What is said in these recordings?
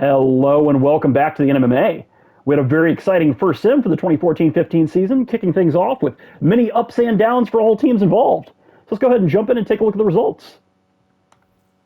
Hello and welcome back to the NMMA. We had a very exciting first sim for the 2014-15 season, kicking things off with many ups and downs for all teams involved. So let's go ahead and jump in and take a look at the results.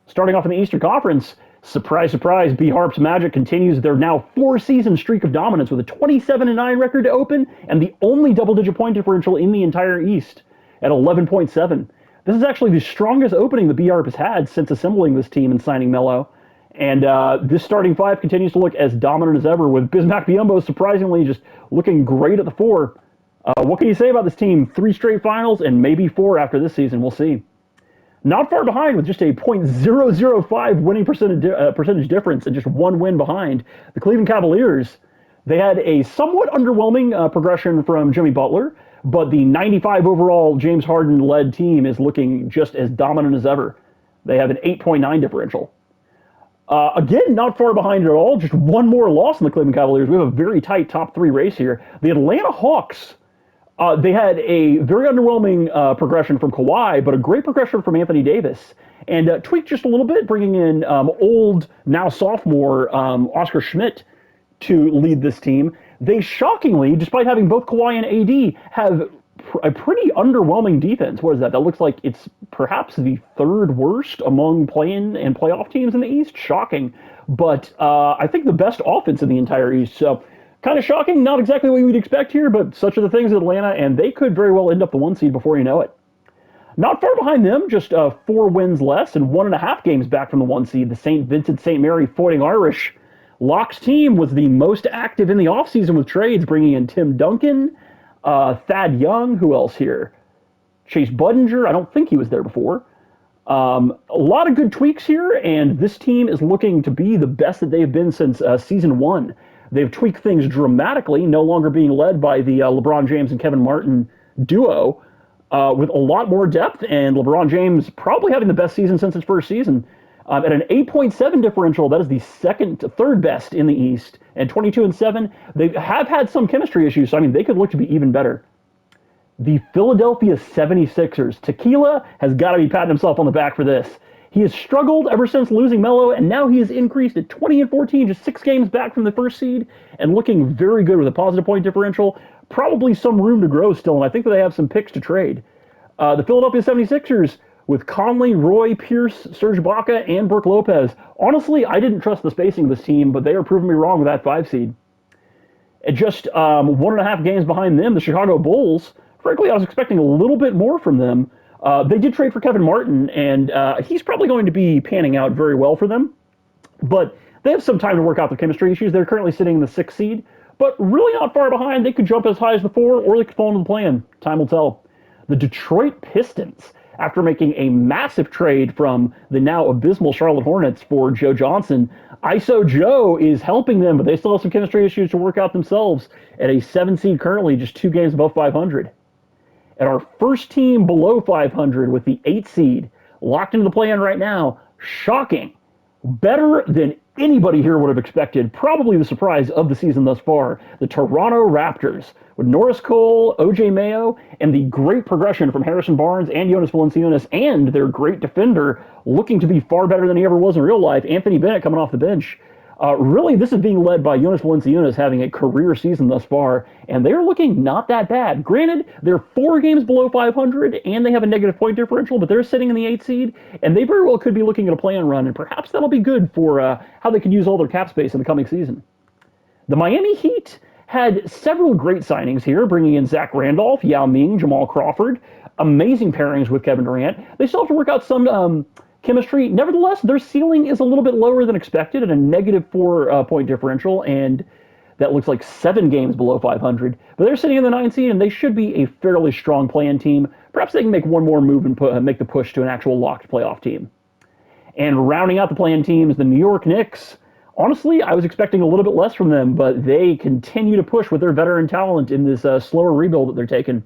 Starting off in the Eastern Conference, surprise, surprise, B-Harp's Magic continues their now four-season streak of dominance with a 27-9 record to open and the only double-digit point differential in the entire East at 11.7. This is actually the strongest opening the B-Harp has had since assembling this team and signing Melo. And this starting five continues to look as dominant as ever, with Bismack Biyombo surprisingly just looking great at the four. What can you say about this team? 3 straight finals and maybe 4 after this season. We'll see. Not far behind with just a .005 winning percentage difference and just 1 win behind. The Cleveland Cavaliers, they had a somewhat underwhelming progression from Jimmy Butler, but the 95 overall James Harden-led team is looking just as dominant as ever. They have an 8.9 differential. Again, not far behind at all. Just 1 more loss in the Cleveland Cavaliers. We have a very tight top 3 race here. The Atlanta Hawks, they had a very underwhelming progression from Kawhi, but a great progression from Anthony Davis. And tweaked just a little bit, bringing in old, now sophomore, Oscar Schmidt to lead this team. They shockingly, despite having both Kawhi and AD, have a pretty underwhelming defense. What is that? That looks like it's perhaps the 3rd worst among play-in and playoff teams in the East. Shocking. But I think the best offense in the entire East. So kind of shocking. Not exactly what we'd expect here, but such are the things in Atlanta, and they could very well end up the 1 seed before you know it. Not far behind them, just 4 wins less and 1.5 games back from the 1 seed, the St. Vincent St. Mary Fighting Irish. Locke's team was the most active in the offseason with trades, bringing in Tim Duncan, Thad Young, who else here? Chase Budinger, I don't think he was there before. A lot of good tweaks here, and this team is looking to be the best that they've been since season 1. They've tweaked things dramatically, no longer being led by the LeBron James and Kevin Martin duo, with a lot more depth, and LeBron James probably having the best season since his first season. At an 8.7 differential, that is the third best in the East, and 22-7. They have had some chemistry issues, so I mean, they could look to be even better. The Philadelphia 76ers. Tequila has got to be patting himself on the back for this. He has struggled ever since losing Melo, and now he has increased at 20-14, just 6 games back from the first seed, and looking very good with a positive point differential. Probably some room to grow still, and I think that they have some picks to trade. The Philadelphia 76ers, with Conley, Roy, Pierce, Serge Ibaka, and Brook Lopez. Honestly, I didn't trust the spacing of this team, but they are proving me wrong with that 5 seed. At just 1.5 games behind them, the Chicago Bulls, frankly, I was expecting a little bit more from them. They did trade for Kevin Martin, and he's probably going to be panning out very well for them. But they have some time to work out their chemistry issues. They're currently sitting in the 6th seed, but really not far behind. They could jump as high as the 4, or they could fall into the play-in. Time will tell. The Detroit Pistons, after making a massive trade from the now abysmal Charlotte Hornets for Joe Johnson, ISO Joe is helping them, but they still have some chemistry issues to work out themselves at a 7 seed currently, just 2 games above 500. At our first team below 500 with the 8 seed, locked into the play-in right now, shocking. Better than anybody here would have expected, probably the surprise of the season thus far, the Toronto Raptors, with Norris Cole, OJ Mayo, and the great progression from Harrison Barnes and Jonas Valanciunas, and their great defender, looking to be far better than he ever was in real life, Anthony Bennett coming off the bench. Really, this is being led by Jonas Valanciunas having a career season thus far, and they're looking not that bad. Granted, they're 4 games below 500, and they have a negative point differential, but they're sitting in the 8 seed, and they very well could be looking at a play-in run, and perhaps that'll be good for how they can use all their cap space in the coming season. The Miami Heat had several great signings here, bringing in Zach Randolph, Yao Ming, Jamal Crawford, amazing pairings with Kevin Durant. They still have to work out some chemistry. Nevertheless, their ceiling is a little bit lower than expected at a negative 4 point differential, and that looks like 7 games below 500. But they're sitting in the 9 seed, and they should be a fairly strong play-in team. Perhaps they can make one more move and make the push to an actual locked playoff team. And rounding out the play-in teams, the New York Knicks. Honestly, I was expecting a little bit less from them, but they continue to push with their veteran talent in this slower rebuild that they're taking.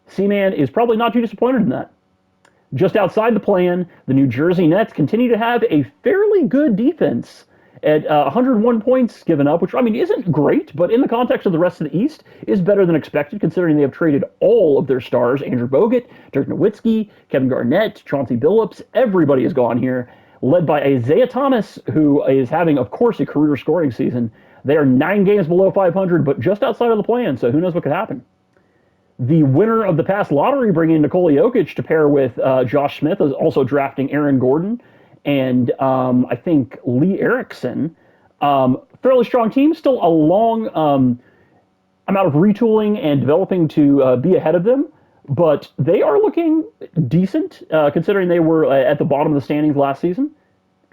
C-Man is probably not too disappointed in that. Just outside the play-in, the New Jersey Nets continue to have a fairly good defense at 101 points given up, which, I mean, isn't great, but in the context of the rest of the East, is better than expected, considering they have traded all of their stars, Andrew Bogut, Dirk Nowitzki, Kevin Garnett, Chauncey Billups, everybody is gone here. led by Isaiah Thomas, who is having, of course, a career scoring season. They are 9 games below 500, but just outside of the play-in, so who knows what could happen. The winner of the past lottery, bringing Nikola Jokic to pair with Josh Smith, is also drafting Aaron Gordon and I think Lee Erickson. Fairly strong team, still a long amount of retooling and developing to be ahead of them, but they are looking decent considering they were at the bottom of the standings last season,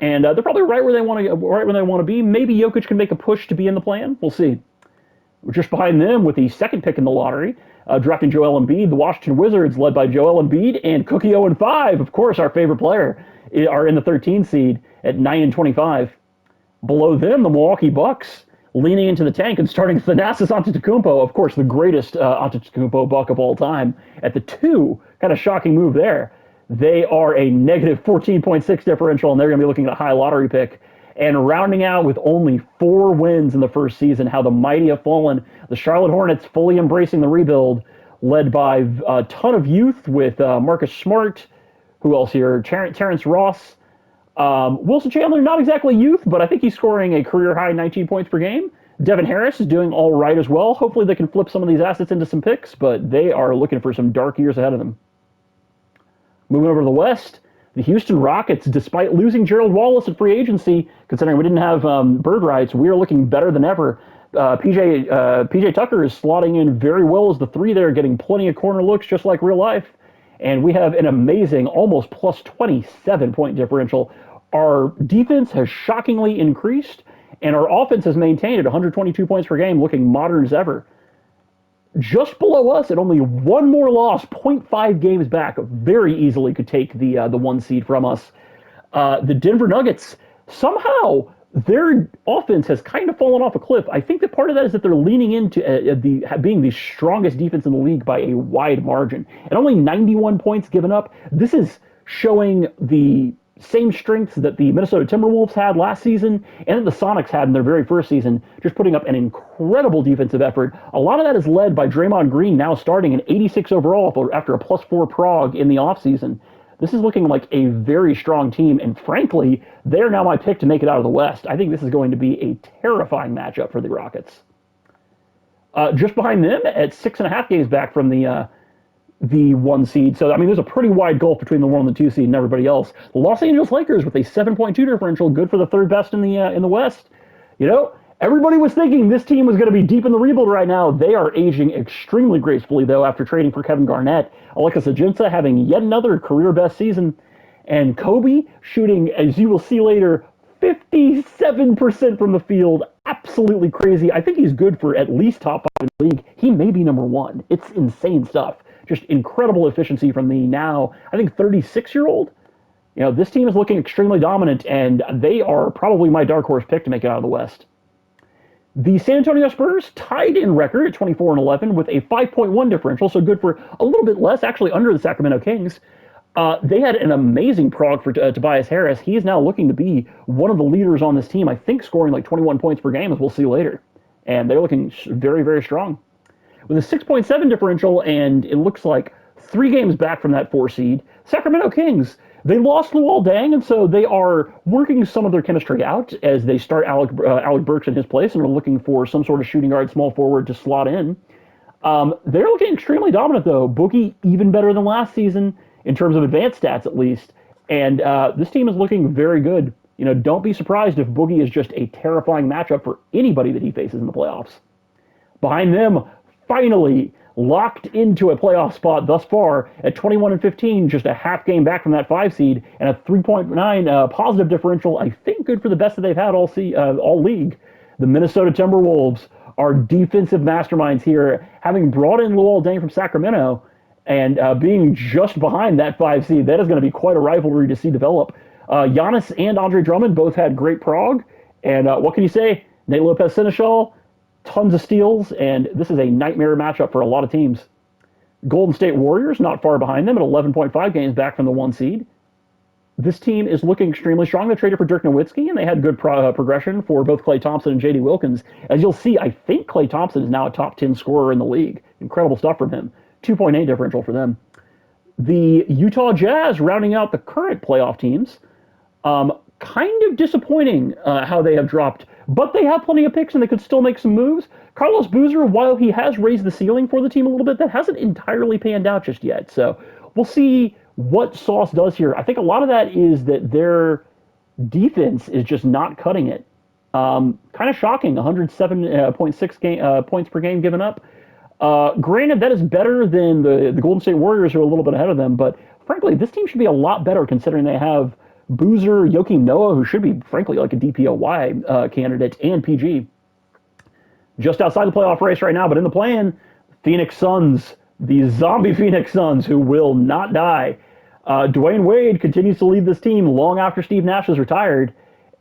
and they're probably right where they want to be. Maybe Jokic can make a push to be in the plan. We'll see. We're just behind them with the second pick in the lottery, drafting Joel Embiid. The Washington Wizards, led by Joel Embiid and Cookie 0-5, of course, our favorite player, are in the 13 seed at 9-25. Below them, the Milwaukee Bucks, leaning into the tank and starting Thanasis Antetokounmpo, of course, the greatest Antetokounmpo Buck of all time, at the 2. Kind of shocking move there. They are a negative 14.6 differential, and they're going to be looking at a high lottery pick. And rounding out with only 4 wins in the first season, how the mighty have fallen. The Charlotte Hornets fully embracing the rebuild, led by a ton of youth with Marcus Smart. Who else here? Terrence Ross. Wilson Chandler, not exactly youth, but I think he's scoring a career-high 19 points per game. Devin Harris is doing all right as well. Hopefully they can flip some of these assets into some picks, but they are looking for some dark years ahead of them. Moving over to the West, the Houston Rockets, despite losing Gerald Wallace at free agency, considering we didn't have bird rights, we are looking better than ever. PJ Tucker is slotting in very well as the 3 there, getting plenty of corner looks just like real life. And we have an amazing, almost plus 27-point differential. Our defense has shockingly increased, and our offense has maintained at 122 points per game, looking modern as ever. Just below us, at only 1 more loss, 0.5 games back, very easily could take the 1 seed from us. The Denver Nuggets, somehow, their offense has kind of fallen off a cliff. I think that part of that is that they're leaning into being the strongest defense in the league by a wide margin. And only 91 points given up. This is showing the same strengths that the Minnesota Timberwolves had last season and that the Sonics had in their very first season, just putting up an incredible defensive effort. A lot of that is led by Draymond Green, now starting an 86 overall after a +4 prog in the offseason. This is looking like a very strong team, and frankly, they're now my pick to make it out of the West. I think this is going to be a terrifying matchup for the Rockets. Just behind them, at 6.5 games back from the 1 seed. So, I mean, there's a pretty wide gulf between the 1 and the 2 seed and everybody else. The Los Angeles Lakers with a 7.2 differential, good for the 3rd best in the West. You know, everybody was thinking this team was going to be deep in the rebuild right now. They are aging extremely gracefully, though, after trading for Kevin Garnett. Alexis Ajinça having yet another career best season. And Kobe shooting, as you will see later, 57% from the field. Absolutely crazy. I think he's good for at least top 5 in the league. He may be number 1. It's insane stuff. Just incredible efficiency from the now, I think, 36-year-old. You know, this team is looking extremely dominant, and they are probably my dark horse pick to make it out of the West. The San Antonio Spurs tied in record at 24-11 with a 5.1 differential, so good for a little bit less, actually under the Sacramento Kings. They had an amazing prog for Tobias Harris. He is now looking to be one of the leaders on this team, I think scoring like 21 points per game, as we'll see later. And they're looking very, very strong. With a 6.7 differential, and it looks like 3 games back from that 4 seed, Sacramento Kings, they lost Luol Deng, and so they are working some of their chemistry out as they start Alec Burks in his place and are looking for some sort of shooting guard, small forward to slot in. They're looking extremely dominant, though. Boogie even better than last season in terms of advanced stats, at least. And this team is looking very good. You know, don't be surprised if Boogie is just a terrifying matchup for anybody that he faces in the playoffs. Behind them, finally locked into a playoff spot thus far at 21-15, just a half game back from that 5 seed, and a 3.9 positive differential, I think good for the best that they've had all league. The Minnesota Timberwolves are defensive masterminds here, having brought in Luol Deng from Sacramento and being just behind that 5 seed. That is going to be quite a rivalry to see develop. Giannis and Andre Drummond both had great prog, and what can you say? Nate Lopez-Seneschal, tons of steals, and this is a nightmare matchup for a lot of teams. Golden State Warriors not far behind them at 11.5 games back from the 1 seed. This team is looking extremely strong. They traded for Dirk Nowitzki, and they had good progression for both Klay Thompson and J.D. Wilkins. As you'll see, I think Klay Thompson is now a top 10 scorer in the league. Incredible stuff from him. 2.8 differential for them. The Utah Jazz rounding out the current playoff teams. kind of disappointing how they have dropped, but they have plenty of picks and they could still make some moves. Carlos Boozer, while he has raised the ceiling for the team a little bit, that hasn't entirely panned out just yet. So we'll see what Sauce does here. I think a lot of that is that their defense is just not cutting it. Kind of shocking, 107.6 points per game given up. Granted, that is better than the Golden State Warriors, who are a little bit ahead of them. But frankly, this team should be a lot better considering they have Boozer, Joakim Noah, who should be, frankly, like a DPOY candidate, and PG. Just outside the playoff race right now, but in the play-in, Phoenix Suns, the zombie Phoenix Suns, who will not die. Dwayne Wade continues to lead this team long after Steve Nash is retired.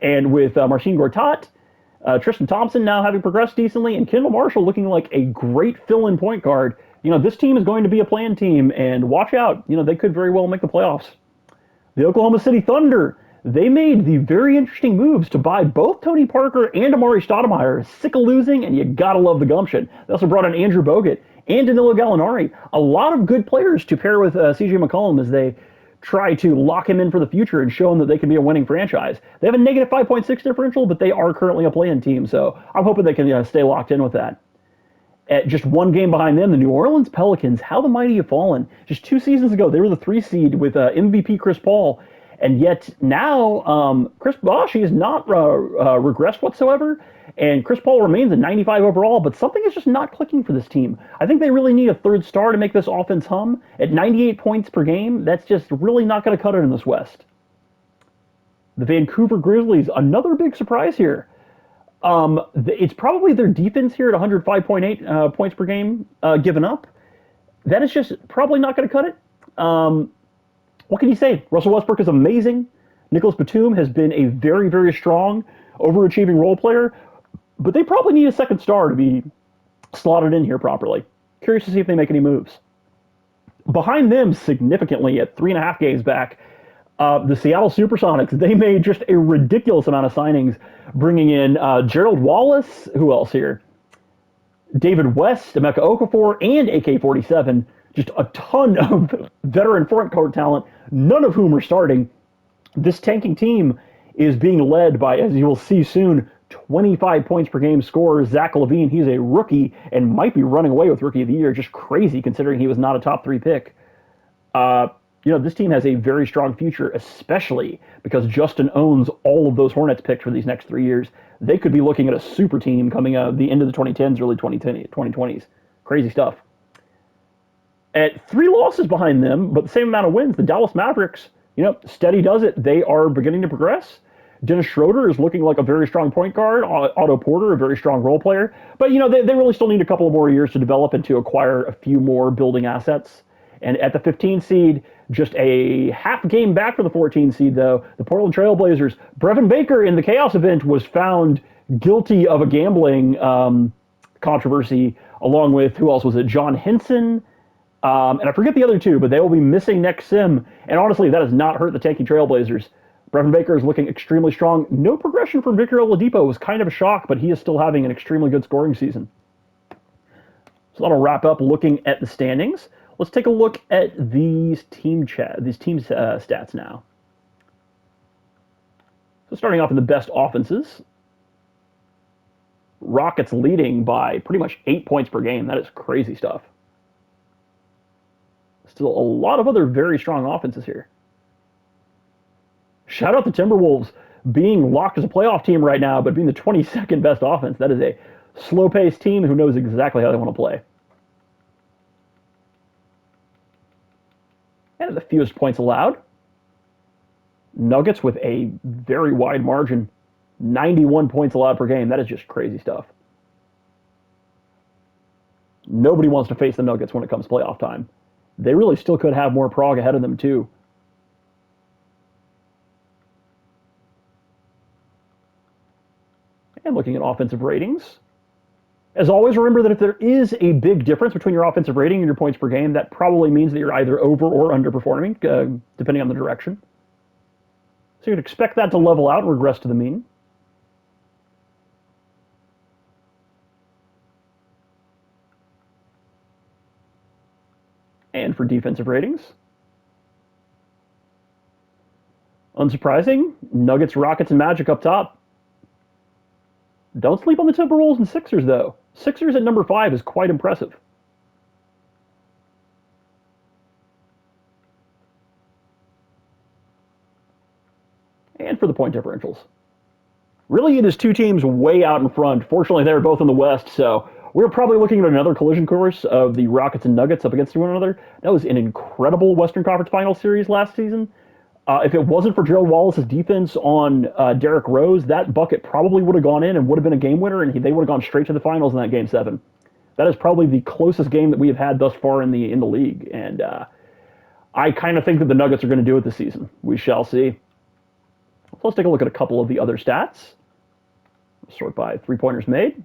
And with Marcin Gortat, Tristan Thompson now having progressed decently, and Kendall Marshall looking like a great fill-in point guard. This team is going to be a play-in team, and watch out. They could very well make the playoffs. The Oklahoma City Thunder, they made the very interesting moves to buy both Tony Parker and Amari Stoudemire. Sick of losing, and you gotta love the gumption. They also brought in Andrew Bogut and Danilo Gallinari. A lot of good players to pair with CJ McCollum as they try to lock him in for the future and show him that they can be a winning franchise. They have a negative 5.6 differential, but they are currently a play-in team, so I'm hoping they can stay locked in with that. At just one game behind them, the New Orleans Pelicans, how the mighty have fallen. Just 2 seasons ago, they were the 3 seed with MVP Chris Paul, and yet now Chris Bosh has not regressed whatsoever, and Chris Paul remains at 95 overall, but something is just not clicking for this team. I think they really need a third star to make this offense hum. At 98 points per game, that's just really not going to cut it in this West. The Vancouver Grizzlies, another big surprise here. It's probably their defense here at 105.8 points per game given up. That is just probably not going to cut it. What can you say? Russell Westbrook is amazing. Nicholas Batum has been a very, very strong, overachieving role player, but they probably need a second star to be slotted in here properly. Curious to see if they make any moves. Behind them, significantly at 3.5 games back, the Seattle Supersonics, they made just a ridiculous amount of signings, bringing in Gerald Wallace, who else here? David West, Emeka Okafor, and AK-47. Just a ton of veteran front court talent, none of whom are starting. This tanking team is being led by, as you will see soon, 25 points per game scorer Zach LaVine. He's a rookie and might be running away with Rookie of the Year. Just crazy considering he was not a top 3 pick. This team has a very strong future, especially because Justin owns all of those Hornets picks for these next 3 years. They could be looking at a super team coming out of the end of the 2010s, early 2020s. Crazy stuff. At 3 losses behind them, but the same amount of wins, the Dallas Mavericks, steady does it. They are beginning to progress. Dennis Schroeder is looking like a very strong point guard. Otto Porter, a very strong role player. But, they really still need a couple of more years to develop and to acquire a few more building assets. And at the 15 seed, just a half game back for the 14 seed, though, the Portland Trailblazers, Brevin Baker in the Chaos event was found guilty of a gambling controversy, along with, who else was it? John Henson. And I forget the other 2, but they will be missing next sim. And honestly, that has not hurt the tanking Trailblazers. Brevin Baker is looking extremely strong. No progression from Victor Oladipo was kind of a shock, but he is still having an extremely good scoring season. So that'll wrap up looking at the standings. Let's take a look at these team stats now. So starting off in the best offenses, Rockets leading by pretty much 8 points per game. That is crazy stuff. Still a lot of other very strong offenses here. Shout out the Timberwolves being locked as a playoff team right now, but being the 22nd best offense. That is a slow-paced team who knows exactly how they want to play. And the fewest points allowed, Nuggets with a very wide margin, 91 points allowed per game. That is just crazy stuff. Nobody wants to face the Nuggets when it comes playoff time. They really still could have more prog ahead of them, too. And looking at offensive ratings. As always, remember that if there is a big difference between your offensive rating and your points per game, that probably means that you're either over or underperforming, depending on the direction. So you'd expect that to level out and regress to the mean. And for defensive ratings, Unsurprising, Nuggets, Rockets, and Magic up top. Don't sleep on the Timberwolves and Sixers, though. Sixers at number 5 is quite impressive. And for the point differentials. Really, it is two teams way out in front. Fortunately, they're both in the West, so we're probably looking at another collision course of the Rockets and Nuggets up against one another. That was an incredible Western Conference Finals series last season. If it wasn't for Gerald Wallace's defense on Derrick Rose, that bucket probably would have gone in and would have been a game winner, and they would have gone straight to the finals in that Game 7. That is probably the closest game that we have had thus far in the league, and I kind of think that the Nuggets are going to do it this season. We shall see. So let's take a look at a couple of the other stats. Sort by three-pointers made.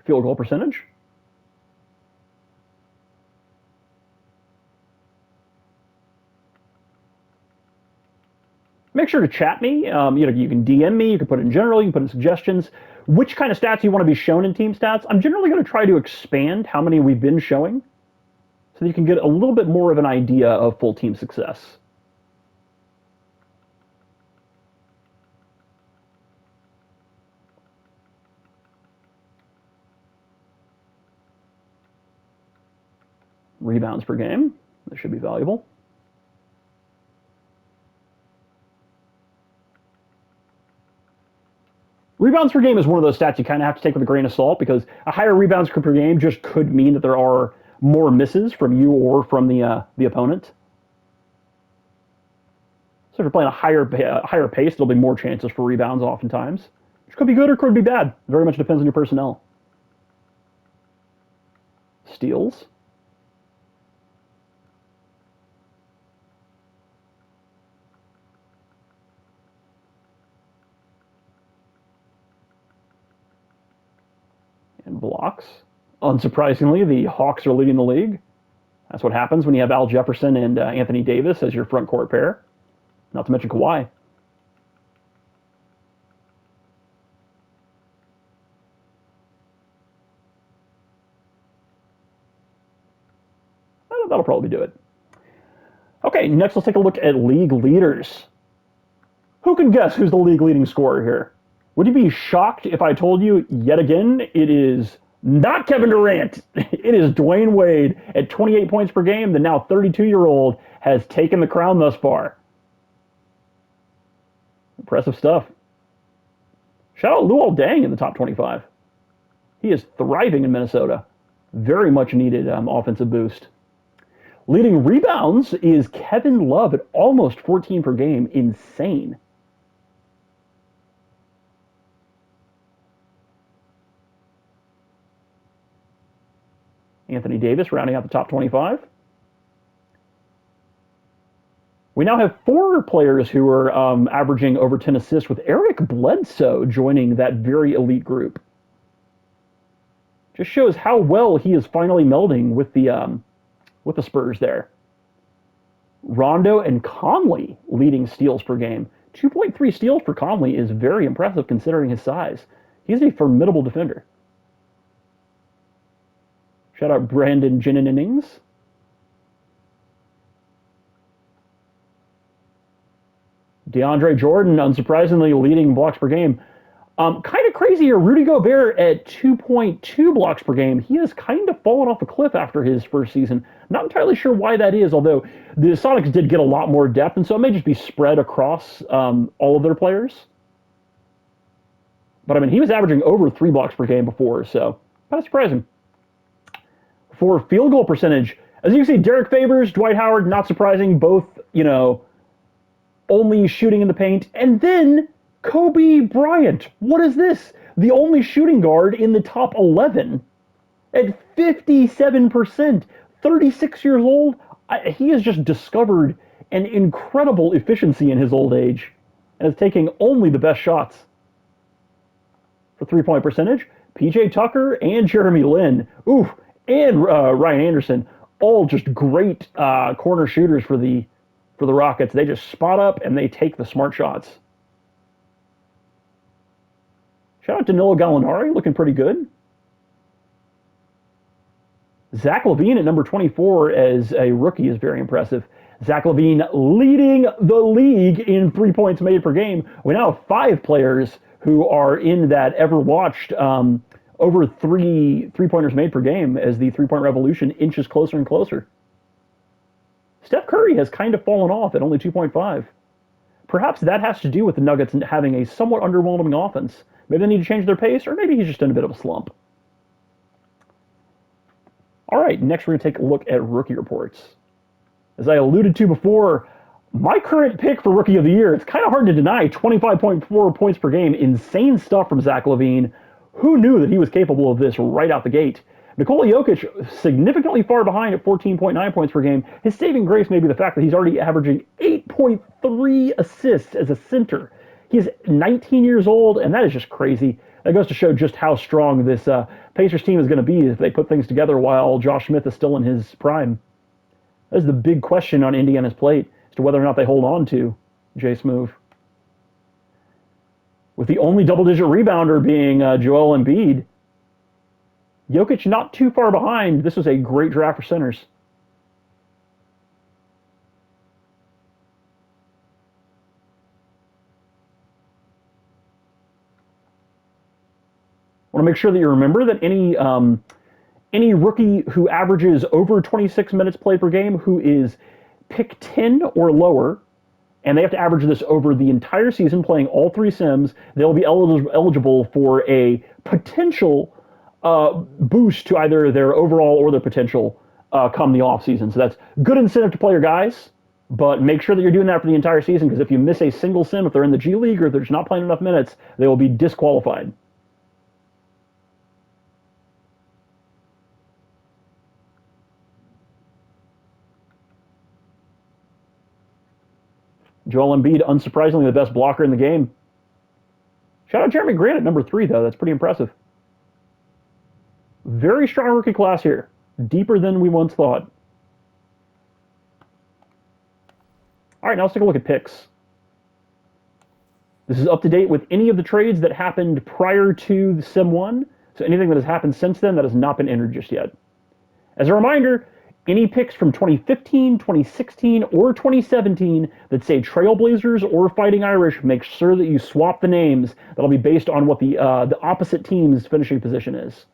Field goal percentage. Make sure to chat me. You can DM me. You can put it in general. You can put in suggestions. Which kind of stats you want to be shown in team stats. I'm generally going to try to expand how many we've been showing so that you can get a little bit more of an idea of full team success. Rebounds per game. This should be valuable. Rebounds per game is one of those stats you kind of have to take with a grain of salt because a higher rebounds per game just could mean that there are more misses from you or from the opponent. So if you're playing a higher pace, there'll be more chances for rebounds oftentimes, which could be good or could be bad. It very much depends on your personnel. Steals. And blocks. Unsurprisingly, the Hawks are leading the league. That's what happens when you have Al Jefferson and Anthony Davis as your front court pair. Not to mention Kawhi. That'll probably do it. Okay, next let's take a look at league leaders. Who can guess who's the league leading scorer here? Would you be shocked if I told you yet again it is not Kevin Durant? It is Dwayne Wade at 28 points per game. The now 32-year-old has taken the crown thus far. Impressive stuff. Shout out Luol Deng in the top 25. He is thriving in Minnesota. Very much needed offensive boost. Leading rebounds is Kevin Love at almost 14 per game. Insane. Anthony Davis rounding out the top 25. We now have 4 players who are averaging over 10 assists, with Eric Bledsoe joining that very elite group. Just shows how well he is finally melding with the Spurs there. Rondo and Conley leading steals per game. 2.3 steals for Conley is very impressive considering his size. He's a formidable defender. Shout out Brandon Jennings. DeAndre Jordan, unsurprisingly, leading blocks per game. Kind of crazy here. Rudy Gobert at 2.2 blocks per game. He has kind of fallen off a cliff after his first season. Not entirely sure why that is, although the Sonics did get a lot more depth, and so it may just be spread across all of their players. But I mean, he was averaging over 3 blocks per game before, so kind of surprising. For field goal percentage, as you can see, Derek Favors, Dwight Howard, not surprising, both, only shooting in the paint. And then Kobe Bryant. What is this? The only shooting guard in the top 11 at 57%. 36 years old. He has just discovered an incredible efficiency in his old age and is taking only the best shots. For three-point percentage, PJ Tucker and Jeremy Lin. Ooh, and Ryan Anderson. All just great corner shooters for the Rockets. They just spot up and they take the smart shots. Shout out to Danilo Gallinari, looking pretty good. Zach LaVine at number 24 as a rookie is very impressive. Zach LaVine leading the league in 3 points made per game. We now have 5 players who are in that ever watched over three-pointers made per game as the 3-point revolution inches closer and closer. Steph Curry has kind of fallen off at only 2.5. Perhaps that has to do with the Nuggets having a somewhat underwhelming offense. Maybe they need to change their pace, or maybe he's just in a bit of a slump. All right, next we're going to take a look at rookie reports. As I alluded to before, my current pick for Rookie of the Year, it's kind of hard to deny 25.4 points per game. Insane stuff from Zach LaVine. Who knew that he was capable of this right out the gate? Nikola Jokic, significantly far behind at 14.9 points per game. His saving grace may be the fact that he's already averaging 8.3 assists as a center. He's 19 years old, and that is just crazy. That goes to show just how strong this Pacers team is going to be if they put things together while Josh Smith is still in his prime. That's the big question on Indiana's plate as to whether or not they hold on to Jay Smoove. With the only double-digit rebounder being Joel Embiid, Jokic not too far behind. This was a great draft for centers. I want to make sure that you remember that any rookie who averages over 26 minutes played per game, who is pick 10 or lower, and they have to average this over the entire season playing all 3 sims, they'll be eligible for a potential boost to either their overall or their potential come the offseason. So that's good incentive to play your guys, but make sure that you're doing that for the entire season, because if you miss a single sim, if they're in the G League or if they're just not playing enough minutes, they will be disqualified. Joel Embiid, unsurprisingly, the best blocker in the game. Shout out Jeremy Grant at number 3, though. That's pretty impressive. Very strong rookie class here. Deeper than we once thought. All right, now let's take a look at picks. This is up to date with any of the trades that happened prior to the Sim 1. So anything that has happened since then that has not been entered just yet. As a reminder, any picks from 2015, 2016, or 2017 that say Trailblazers or Fighting Irish, make sure that you swap the names. That'll be based on what the opposite team's finishing position is.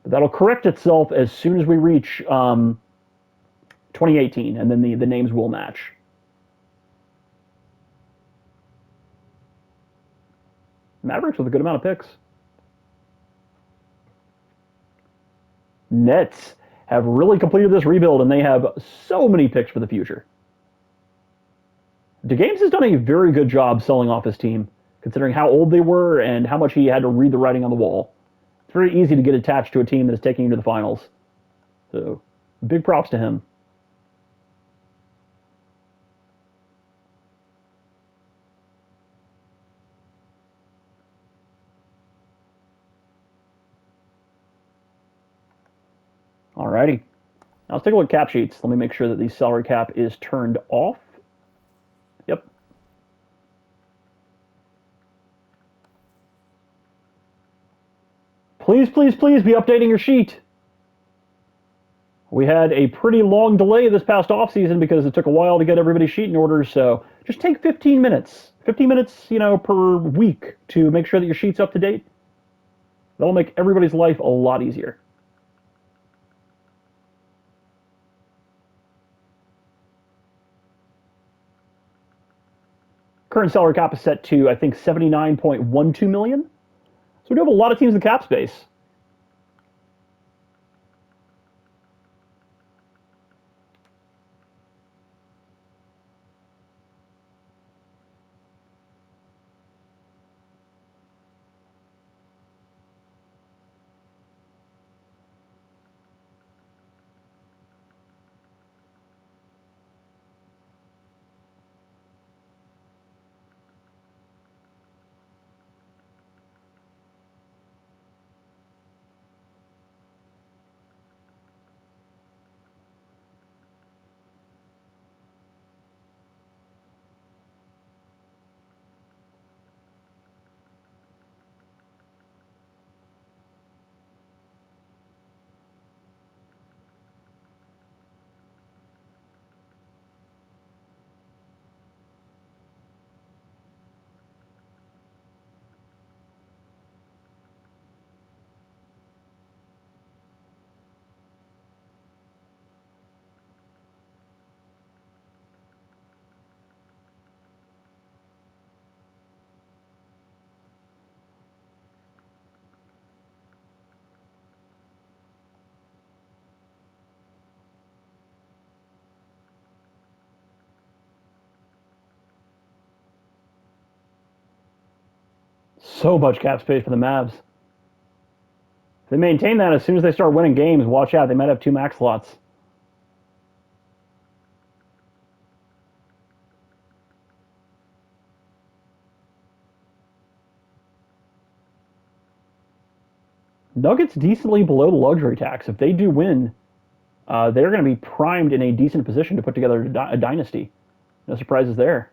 But that'll correct itself as soon as we reach 2018, and then the names will match. Mavericks with a good amount of picks. Nets have really completed this rebuild, and they have so many picks for the future. DeGames has done a very good job selling off his team, considering how old they were and how much he had to read the writing on the wall. It's very easy to get attached to a team that is taking you to the finals. So, big props to him. Alrighty. Now let's take a look at cap sheets. Let me make sure that the salary cap is turned off. Yep. Please, please, please be updating your sheet. We had a pretty long delay this past offseason because it took a while to get everybody's sheet in order, so just take 15 minutes. 15 minutes, per week to make sure that your sheet's up to date. That'll make everybody's life a lot easier. Current salary cap is set to, I think, 79.12 million. So we do have a lot of teams in cap space. So much cap space for the Mavs. If they maintain that, as soon as they start winning games, watch out. They might have 2 max slots. Nuggets decently below the luxury tax. If they do win, they're going to be primed in a decent position to put together a dynasty. No surprises there.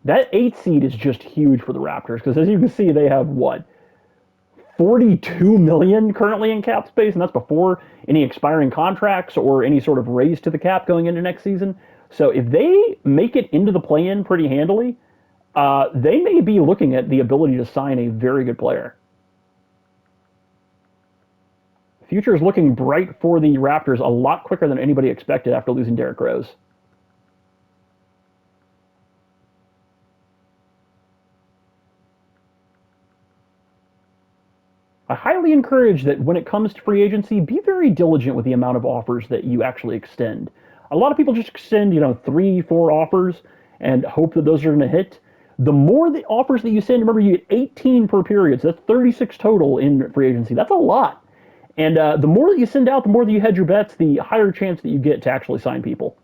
That 8 seed is just huge for the Raptors because, as you can see, they have what, 42 million currently in cap space, and that's before any expiring contracts or any sort of raise to the cap going into next season. So if they make it into the play-in pretty handily, they may be looking at the ability to sign a very good player. Future is looking bright for the Raptors a lot quicker than anybody expected after losing Derrick Rose. I highly encourage that when it comes to free agency, be very diligent with the amount of offers that you actually extend. A lot of people just extend, 3, 4 offers and hope that those are going to hit. The more the offers that you send, remember you get 18 per period, so that's 36 total in free agency. That's a lot. And the more that you send out, the more that you hedge your bets, the higher chance that you get to actually sign people.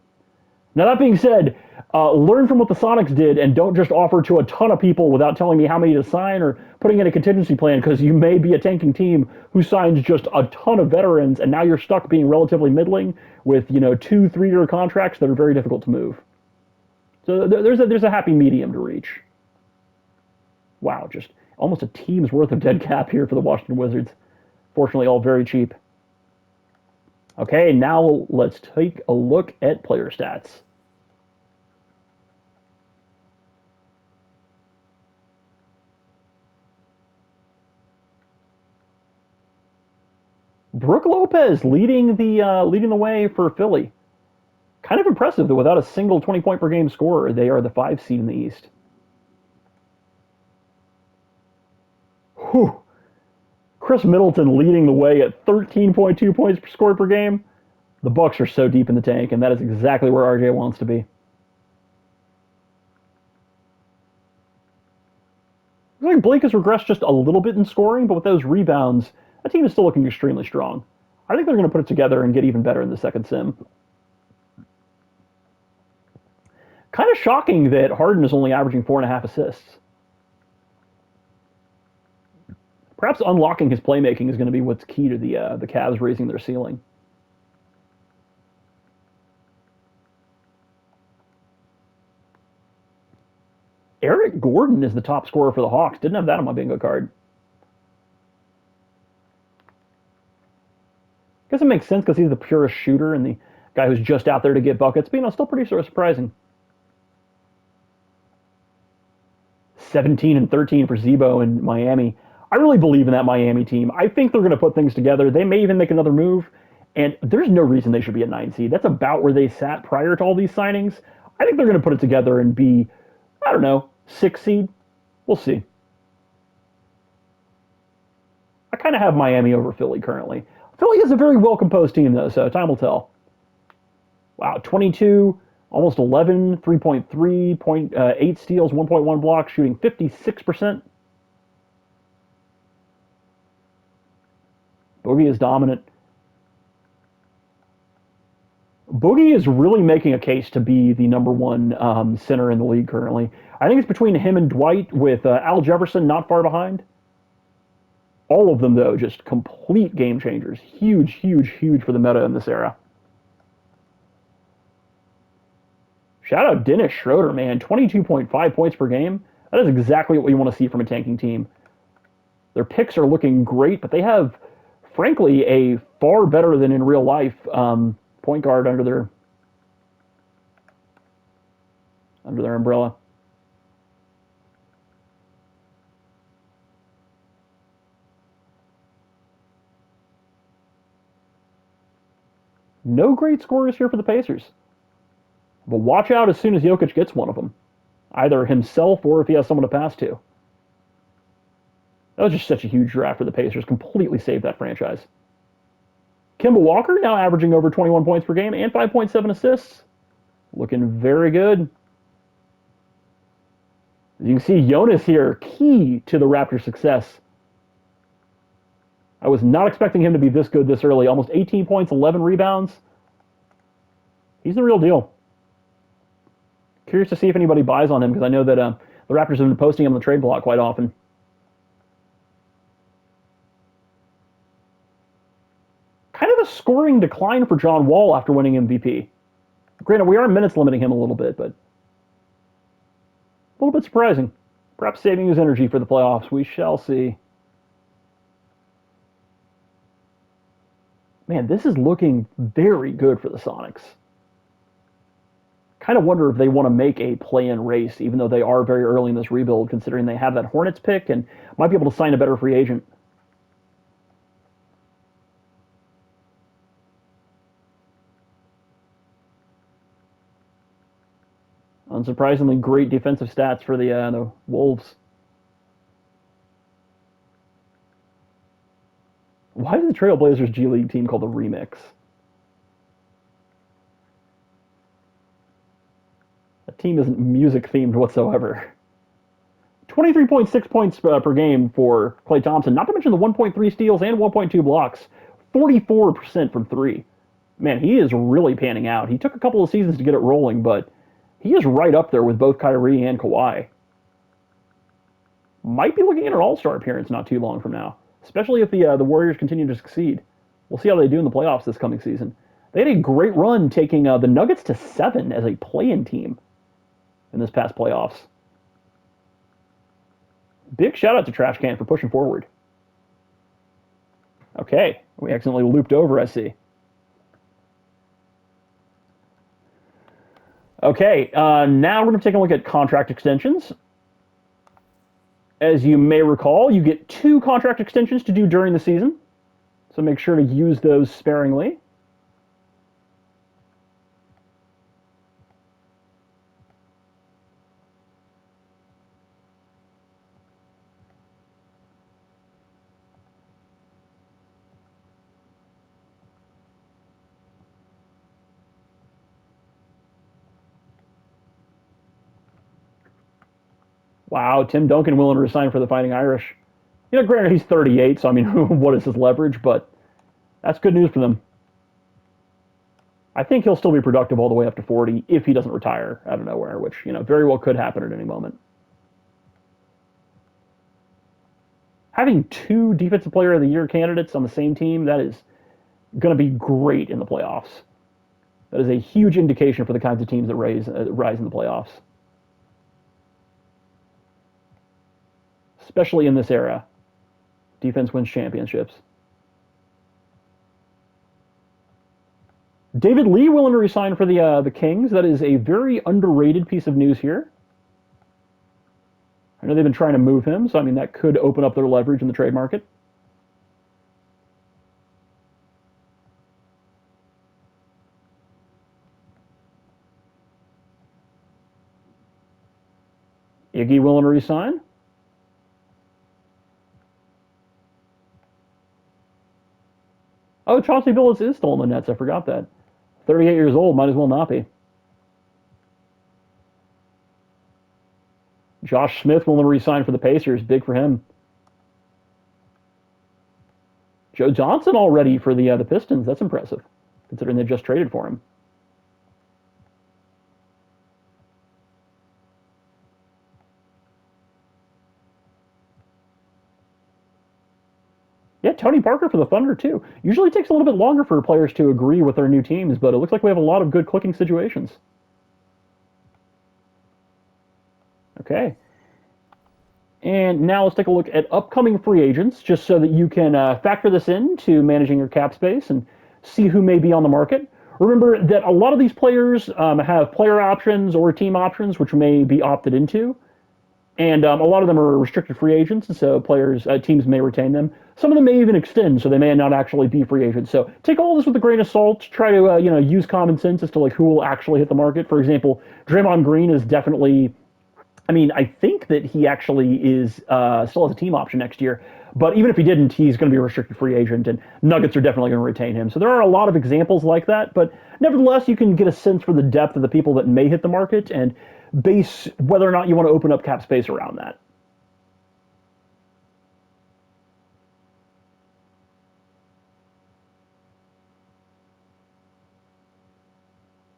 Now, that being said, learn from what the Sonics did and don't just offer to a ton of people without telling me how many to sign or putting in a contingency plan, because you may be a tanking team who signs just a ton of veterans and now you're stuck being relatively middling with 2, 3 year contracts that are very difficult to move. So there's a happy medium to reach. Wow, just almost a team's worth of dead cap here for the Washington Wizards. Fortunately, all very cheap. Okay, now let's take a look at player stats. Brook Lopez leading the way for Philly. Kind of impressive that without a single 20-point per game scorer, they are the 5 seed in the East. Whew. Chris Middleton leading the way at 13.2 points scored per game. The Bucks are so deep in the tank, and that is exactly where RJ wants to be. Looks like Blake has regressed just a little bit in scoring, but with those rebounds, that team is still looking extremely strong. I think they're going to put it together and get even better in the second sim. Kind of shocking that Harden is only averaging 4.5 assists. Perhaps unlocking his playmaking is going to be what's key to the Cavs raising their ceiling. Eric Gordon is the top scorer for the Hawks. Didn't have that on my bingo card. Guess it makes sense because he's the purest shooter and the guy who's just out there to get buckets. But still pretty sort of surprising. 17 and 13 for Z-Bo in Miami. I really believe in that Miami team. I think they're going to put things together. They may even make another move, and there's no reason they should be a 9 seed. That's about where they sat prior to all these signings. I think they're going to put it together and be, I don't know, 6 seed. We'll see. I kind of have Miami over Philly currently. Philly is a very well composed team, though, so time will tell. Wow, 22, almost 11, 3.3, 8 steals, 1.1 blocks, shooting 56%. Boogie is dominant. Boogie is really making a case to be the number one center in the league currently. I think it's between him and Dwight, with Al Jefferson not far behind. All of them, though, just complete game changers. Huge, huge, huge for the meta in this era. Shout out Dennis Schroeder, man. 22.5 points per game. That is exactly what you want to see from a tanking team. Their picks are looking great, but they have, frankly, a far better than in real life point guard under their umbrella. No great scorers here for the Pacers. But watch out as soon as Jokic gets one of them. either himself or if he has someone to pass to. That was just such a huge draft for the Pacers. Completely saved that franchise. Kemba Walker now averaging over 21 points per game and 5.7 assists. Looking very good. As you can see, Jonas here, key to the Raptors' success. I was not expecting him to be this good this early. Almost 18 points, 11 rebounds. He's the real deal. Curious to see if anybody buys on him, because I know that the Raptors have been posting him on the trade block quite often. Kind of a scoring decline for John Wall after winning MVP. Granted, we are minutes limiting him a little bit, but a little bit surprising. Perhaps saving his energy for the playoffs. We shall see. Man, this is looking very good for the Sonics. Kind of wonder if they want to make a play-in race, even though they are very early in this rebuild, considering they have that Hornets pick and might be able to sign a better free agent. Unsurprisingly, great defensive stats for the Wolves. Why is the Trailblazers G League team called the Remix? That team isn't music themed whatsoever. 23.6 points per game for Klay Thompson, not to mention the 1.3 steals and 1.2 blocks. 44% from three. Man, he is really panning out. He took a couple of seasons to get it rolling, but he is right up there with both Kyrie and Kawhi. Might be looking at an All-Star appearance not too long from now, especially if the Warriors continue to succeed. We'll see how they do in the playoffs this coming season. They had a great run taking the Nuggets to 7 as a play-in team in this past playoffs. Big shout out to Trash Can for pushing forward. Okay, we accidentally looped over, I see. Okay, now we're going to take a look at contract extensions. As you may recall, you get 2 contract extensions to do during the season, so make sure to use those sparingly. Wow, Tim Duncan willing to resign for the Fighting Irish. You know, granted, he's 38, so I mean, what is his leverage? But that's good news for them. I think he'll still be productive all the way up to 40 if he doesn't retire out of nowhere, which, you know, very well could happen at any moment. Having 2 Defensive Player of the Year candidates on the same team, that is going to be great in the playoffs. That is a huge indication for the kinds of teams that rise in the playoffs. Especially in this era. Defense wins championships. David Lee willing to resign for the Kings. That is a very underrated piece of news here. I know they've been trying to move him, so I mean that could open up their leverage in the trade market. Iggy willing to resign. Oh, Chauncey Billups is still in the Nets. I forgot that. 38 years old, might as well not be. Josh Smith willing to resign for the Pacers. Big for him. Joe Johnson already for the Pistons. That's impressive, considering they just traded for him. Yeah, Tony Parker for the Thunder, too. Usually it takes a little bit longer for players to agree with their new teams, but it looks like we have a lot of good clicking situations. Okay. And now let's take a look at upcoming free agents, just so that you can factor this into managing your cap space and see who may be on the market. Remember that a lot of these players have player options or team options, which may be opted into. And a lot of them are restricted free agents, and so teams may retain them. Some of them may even extend, so they may not actually be free agents. So take all this with a grain of salt. Try to use common sense as to like who will actually hit the market. For example, Draymond Green is definitely I mean, I think that he actually is still has a team option next year. But even if he didn't, he's going to be a restricted free agent, and Nuggets are definitely going to retain him. So there are a lot of examples like that. But nevertheless, you can get a sense for the depth of the people that may hit the market and base whether or not you want to open up cap space around that.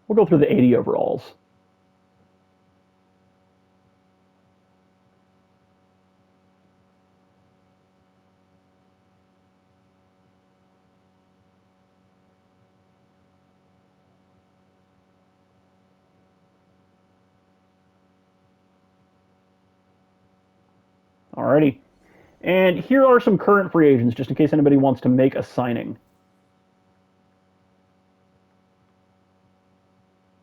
We'll go through the 80 overalls. Alrighty. And here are some current free agents, just in case anybody wants to make a signing.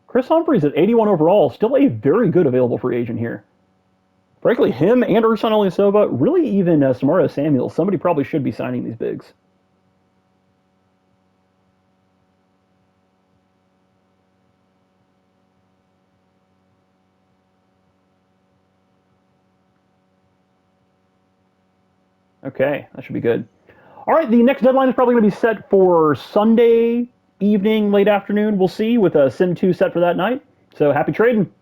Chris Humphries at 81 overall, still a very good available free agent here. Frankly, him and Ersan Ilyasova, really even Samara Samuel, somebody probably should be signing these bigs. Okay, that should be good. All right, the next deadline is probably going to be set for Sunday evening, late afternoon. We'll see with a Sim 2 set for that night. So happy trading.